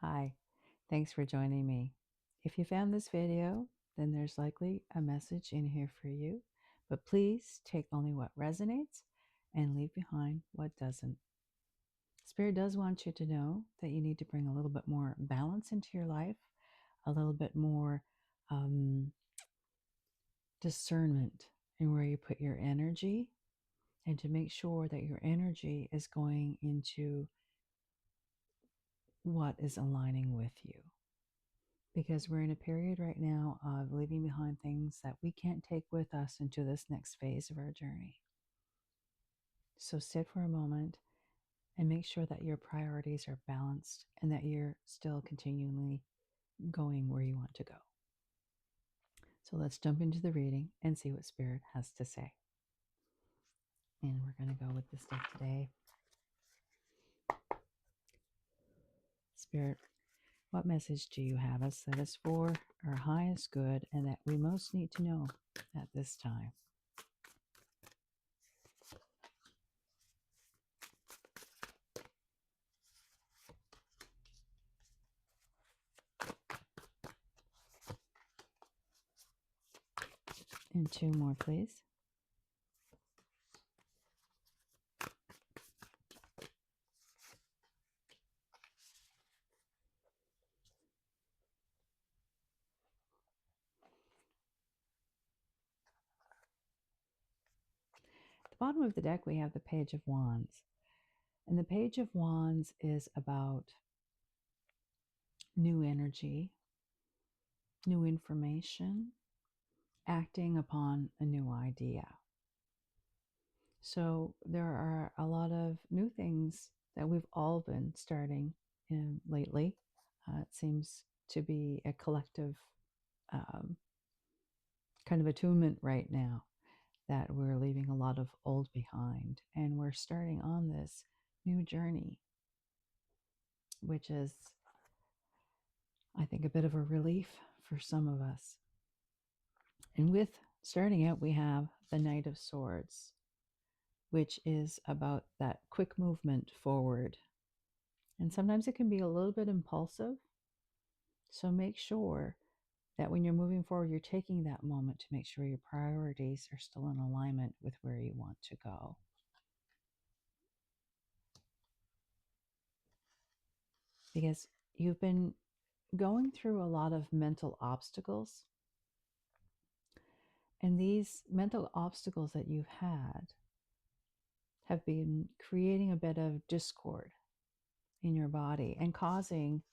Hi, thanks for joining me. If you found this video, then there's likely a message in here for you, but please take only what resonates and leave behind what doesn't. Spirit does want you to know that you need to bring a little bit more balance into your life, a little bit more discernment in where you put your energy, and to make sure that your energy is going into what is aligning with you. Because we're in a period right now of leaving behind things that we can't take with us into this next phase of our journey. So sit for a moment and make sure that your priorities are balanced and that you're still continually going where you want to go. So let's jump into the reading and see what Spirit has to say. And we're going to go with this deck today. Spirit, what message do you have us that is for our highest good and that we most need to know at this time? And two more, please. At the bottom of the deck, we have the Page of Wands. And the Page of Wands is about new energy, new information, acting upon a new idea. So there are a lot of new things that we've all been starting in lately. It seems to be a collective kind of attunement right now that we're leaving a lot of old behind and we're starting on this new journey, which is, I think, a bit of a relief for some of us. And with starting out, we have the Knight of Swords, which is about that quick movement forward. And sometimes it can be a little bit impulsive. So make sure that when you're moving forward, you're taking that moment to make sure your priorities are still in alignment with where you want to go. Because you've been going through a lot of mental obstacles. And these mental obstacles that you've had have been creating a bit of discord in your body and causing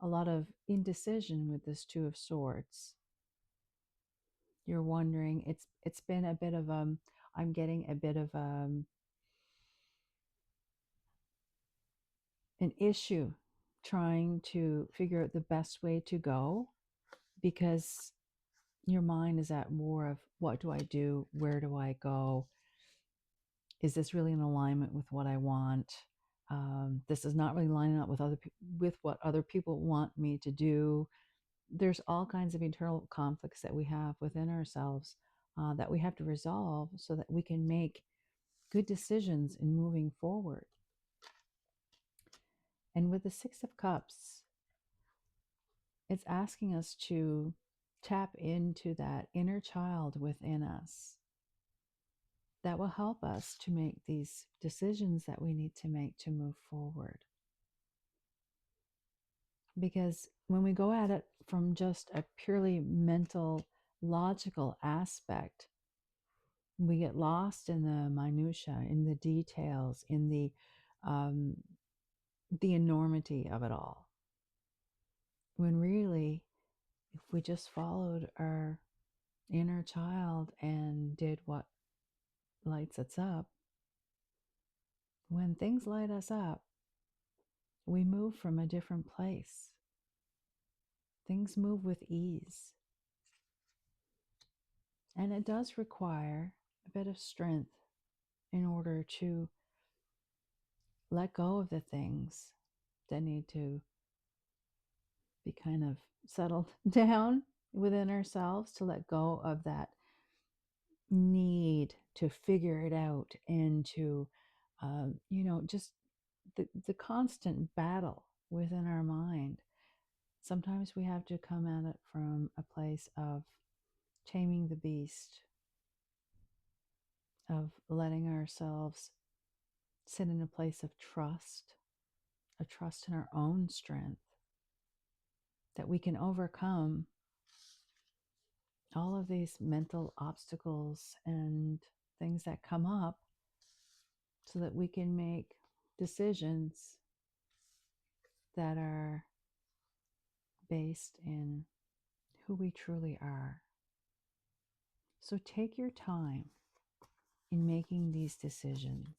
a lot of indecision with this Two of Swords. You're wondering, it's been a bit of I'm getting a bit of an issue trying to figure out the best way to go, because your mind is at war of, what do I do? Where do I go? Is this really in alignment with what I want? This is not really lining up with what other people want me to do. There's all kinds of internal conflicts that we have within ourselves that we have to resolve so that we can make good decisions in moving forward. And with the Six of Cups, it's asking us to tap into that inner child within us that will help us to make these decisions that we need to make to move forward. Because when we go at it from just a purely mental, logical aspect, we get lost in the minutia, in the details, in the enormity of it all. When really, if we just followed our inner child and did what lights us up, when things light us up, we move from a different place. Things move with ease. And it does require a bit of strength in order to let go of the things that need to be kind of settled down within ourselves, to let go of that need to figure it out and to, just the constant battle within our mind. Sometimes we have to come at it from a place of taming the beast, of letting ourselves sit in a place of trust, a trust in our own strength, that we can overcome all of these mental obstacles and things that come up so that we can make decisions that are based in who we truly are. So take your time in making these decisions.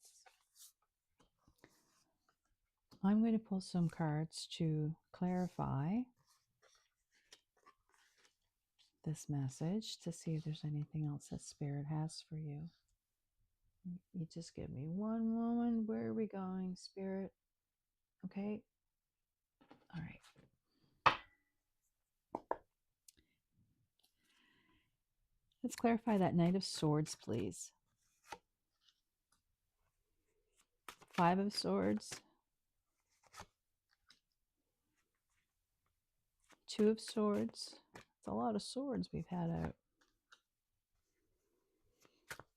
I'm going to pull some cards to clarify this message to see if there's anything else that Spirit has for you. You just give me one moment. Where are we going, Spirit? Okay. All right. Let's clarify that Knight of Swords, please. 5 of Swords. 2 of Swords. It's a lot of swords we've had out.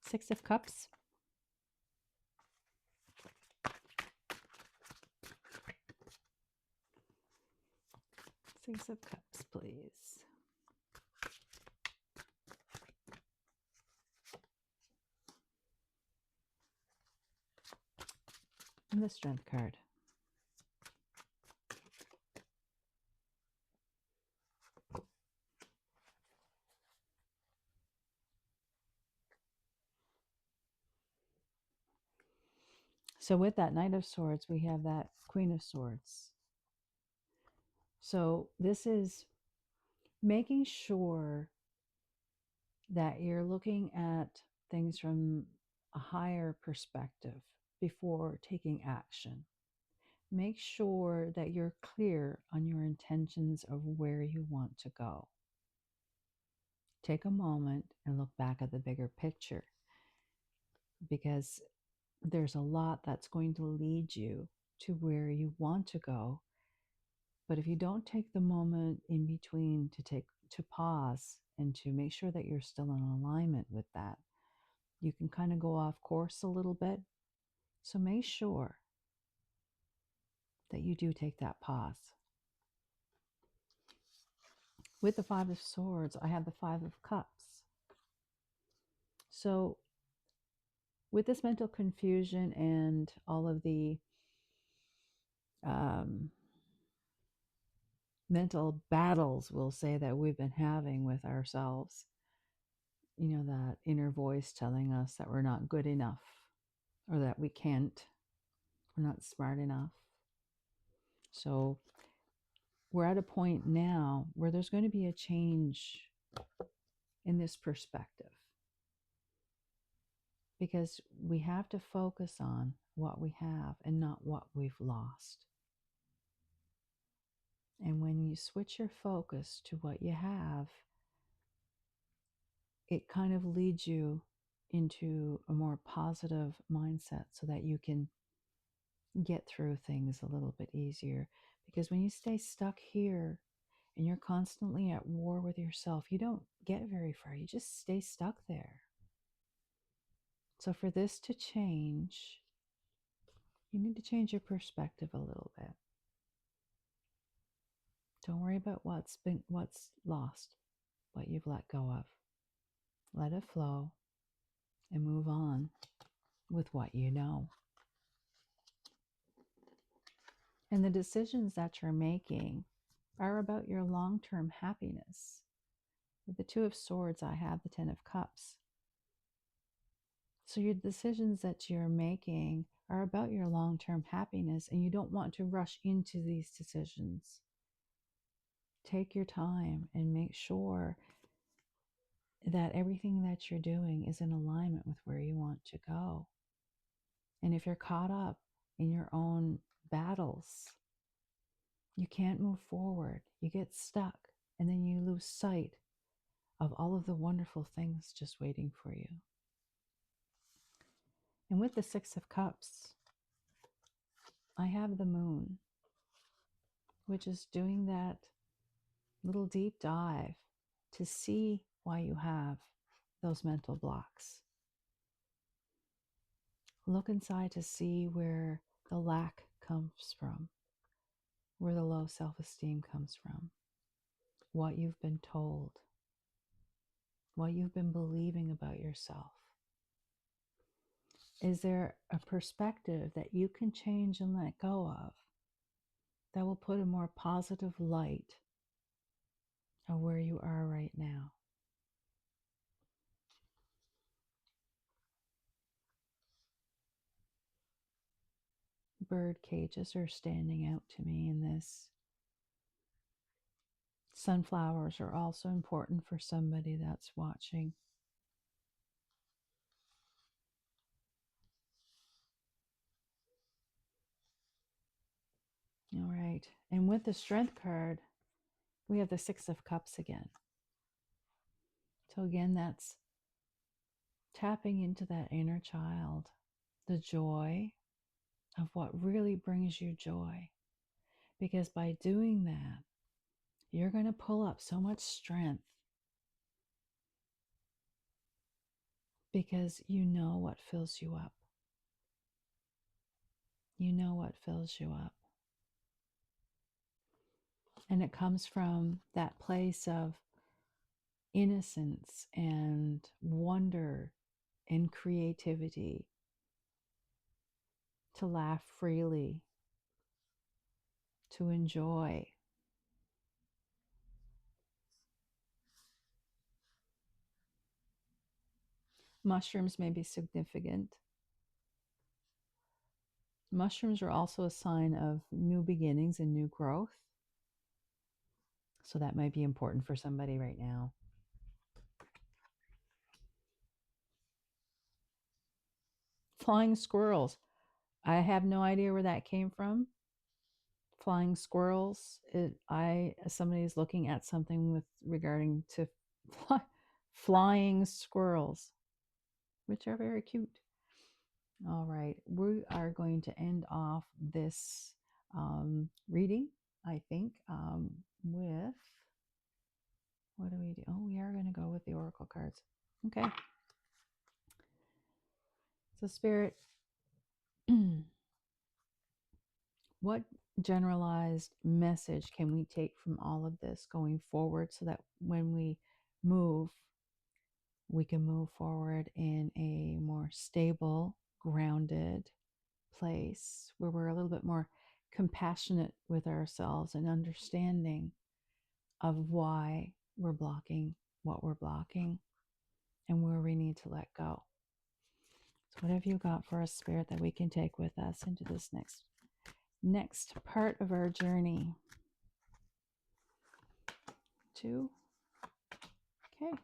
6 of Cups. 6 of Cups, please. And the Strength card. So with that Knight of Swords, we have that Queen of Swords. So this is making sure that you're looking at things from a higher perspective before taking action. Make sure that you're clear on your intentions of where you want to go. Take a moment and look back at the bigger picture, because there's a lot that's going to lead you to where you want to go. But if you don't take the moment in between to pause and to make sure that you're still in alignment with that, you can kind of go off course a little bit. So make sure that you do take that pause. With the 5 of Swords, I have the 5 of Cups. So with this mental confusion and all of the mental battles, we'll say, that we've been having with ourselves, you know, that inner voice telling us that we're not good enough, or that we can't, we're not smart enough. So we're at a point now where there's going to be a change in this perspective, because we have to focus on what we have and not what we've lost. And when you switch your focus to what you have, it kind of leads you into a more positive mindset so that you can get through things a little bit easier. Because when you stay stuck here and you're constantly at war with yourself, you don't get very far. You just stay stuck there. So for this to change, you need to change your perspective a little bit. Don't worry about what's lost, what you've let go of. Let it flow and move on with what you know. And the decisions that you're making are about your long-term happiness. With the 2 of Swords, I have the 10 of Cups. So your decisions that you're making are about your long-term happiness, and you don't want to rush into these decisions. Take your time and make sure that everything that you're doing is in alignment with where you want to go. And if you're caught up in your own battles, you can't move forward. You get stuck, and then you lose sight of all of the wonderful things just waiting for you. And with the 6 of Cups, I have the Moon. which is doing that little deep dive to see why you have those mental blocks. Look inside to see where the lack comes from, where the low self esteem comes from, what you've been told, what you've been believing about yourself. Is there a perspective that you can change and let go of that will put a more positive light on where you are right now? Bird cages are standing out to me in this. Sunflowers are also important for somebody that's watching. All right. And with the Strength card, we have the Six of Cups again. So again, that's tapping into that inner child, the joy of what really brings you joy. Because by doing that, you're going to pull up so much strength because you know what fills you up. You know what fills you up. And it comes from that place of innocence and wonder and creativity, to laugh freely, to enjoy. Mushrooms may be significant. Mushrooms are also a sign of new beginnings and new growth. So that might be important for somebody right now. Flying squirrels. I have no idea where that came from. Flying squirrels. Somebody is looking at something with regarding to flying squirrels, which are very cute. All right, we are going to end off this reading, I think, with, what do we do? Oh, we are going to go with the oracle cards. Okay. So, Spirit, what generalized message can we take from all of this going forward so that when we move, we can move forward in a more stable, grounded place where we're a little bit more compassionate with ourselves and understanding of why we're blocking what we're blocking and where we need to let go. So what have you got for us, Spirit, that we can take with us into this next part of our journey? 2. Okay.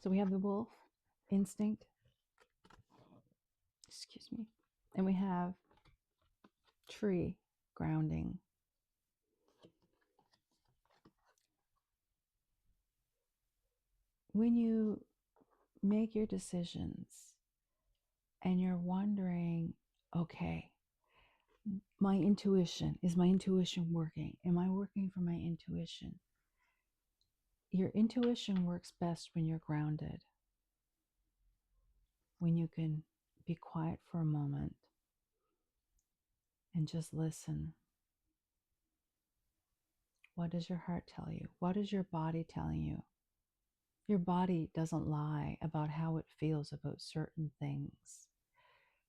So we have the wolf, instinct, excuse me, and we have tree, grounding. When you make your decisions and you're wondering, okay, my intuition, is my intuition working? Am I working for my intuition? Your intuition works best when you're grounded, when you can be quiet for a moment and just listen. What does your heart tell you? What is your body telling you? Your body doesn't lie about how it feels about certain things.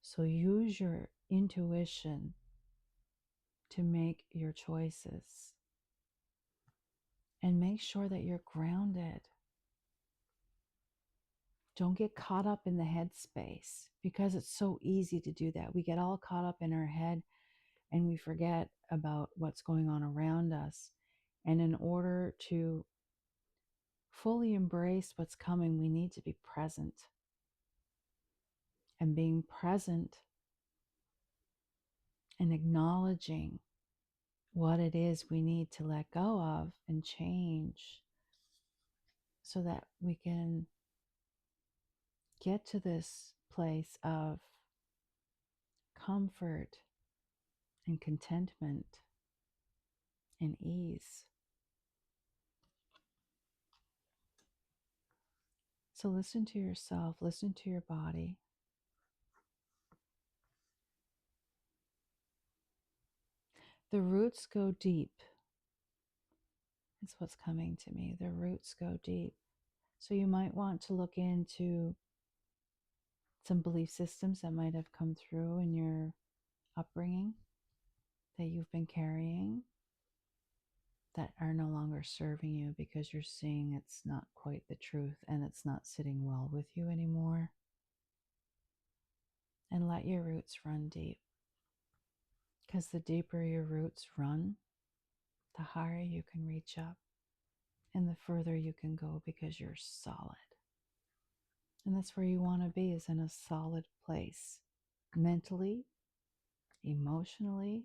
So use your intuition to make your choices and make sure that you're grounded. Don't get caught up in the headspace because it's so easy to do that. We get all caught up in our head and we forget about what's going on around us. And in order to fully embrace what's coming, we need to be present. And being present and acknowledging what it is we need to let go of and change so that we can get to this place of comfort and contentment and ease. So listen to yourself, listen to your body. The roots go deep. It's what's coming to me. The roots go deep. So you might want to look into some belief systems that might have come through in your upbringing that you've been carrying that are no longer serving you because you're seeing it's not quite the truth and it's not sitting well with you anymore. And let your roots run deep. Because the deeper your roots run, the higher you can reach up and the further you can go because you're solid. And that's where you want to be, is in a solid place, mentally, emotionally,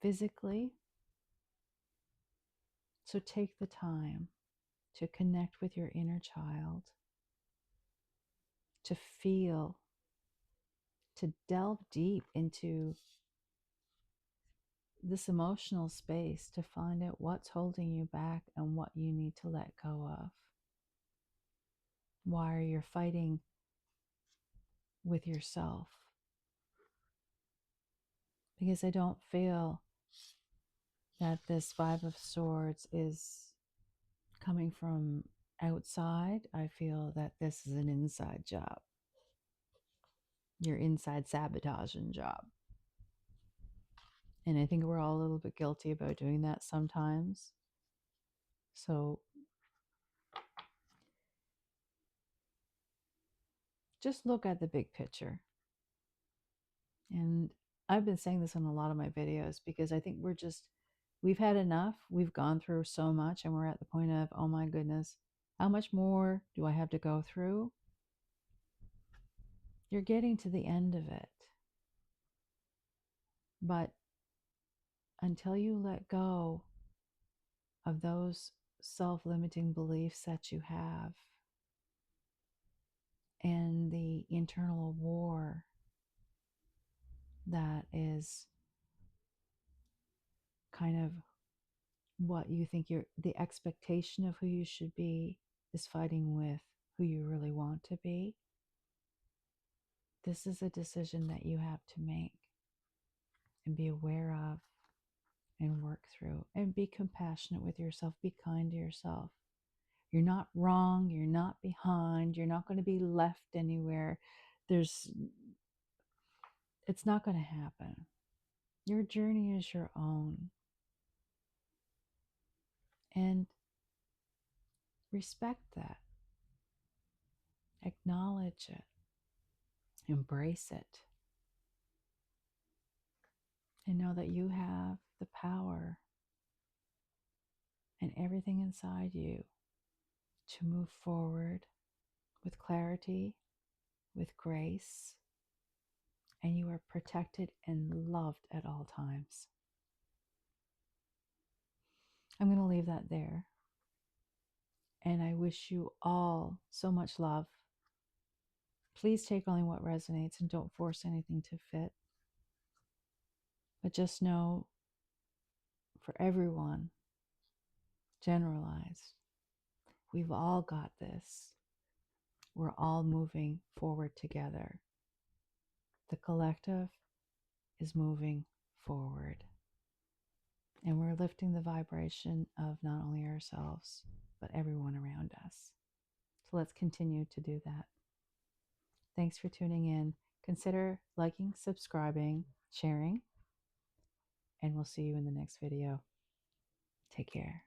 physically. So take the time to connect with your inner child, to feel, to delve deep into this emotional space to find out what's holding you back and what you need to let go of. Why you're fighting with yourself. Because I don't feel that this Five of Swords is coming from outside. I feel that this is an inside job. Your inside sabotaging job. And I think we're all a little bit guilty about doing that sometimes. So just look at the big picture. And I've been saying this in a lot of my videos because I think we've had enough. We've gone through so much and we're at the point of, oh my goodness, how much more do I have to go through? You're getting to the end of it. But until you let go of those self-limiting beliefs that you have and the internal war that is kind of what you think the expectation of who you should be is fighting with who you really want to be. This is a decision that you have to make and be aware of and work through, and be compassionate with yourself. Be kind to yourself. You're not wrong. You're not behind. You're not going to be left anywhere. It's not going to happen. Your journey is your own. And respect that. Acknowledge it. Embrace it. And know that you have the power and everything inside you to move forward with clarity, with grace, and you are protected and loved at all times. I'm going to leave that there. And I wish you all so much love. Please take only what resonates and don't force anything to fit. But just know, for everyone, generalized, we've all got this. We're all moving forward together. The collective is moving forward. And we're lifting the vibration of not only ourselves, but everyone around us. So let's continue to do that. Thanks for tuning in. Consider liking, subscribing, sharing, and we'll see you in the next video. Take care.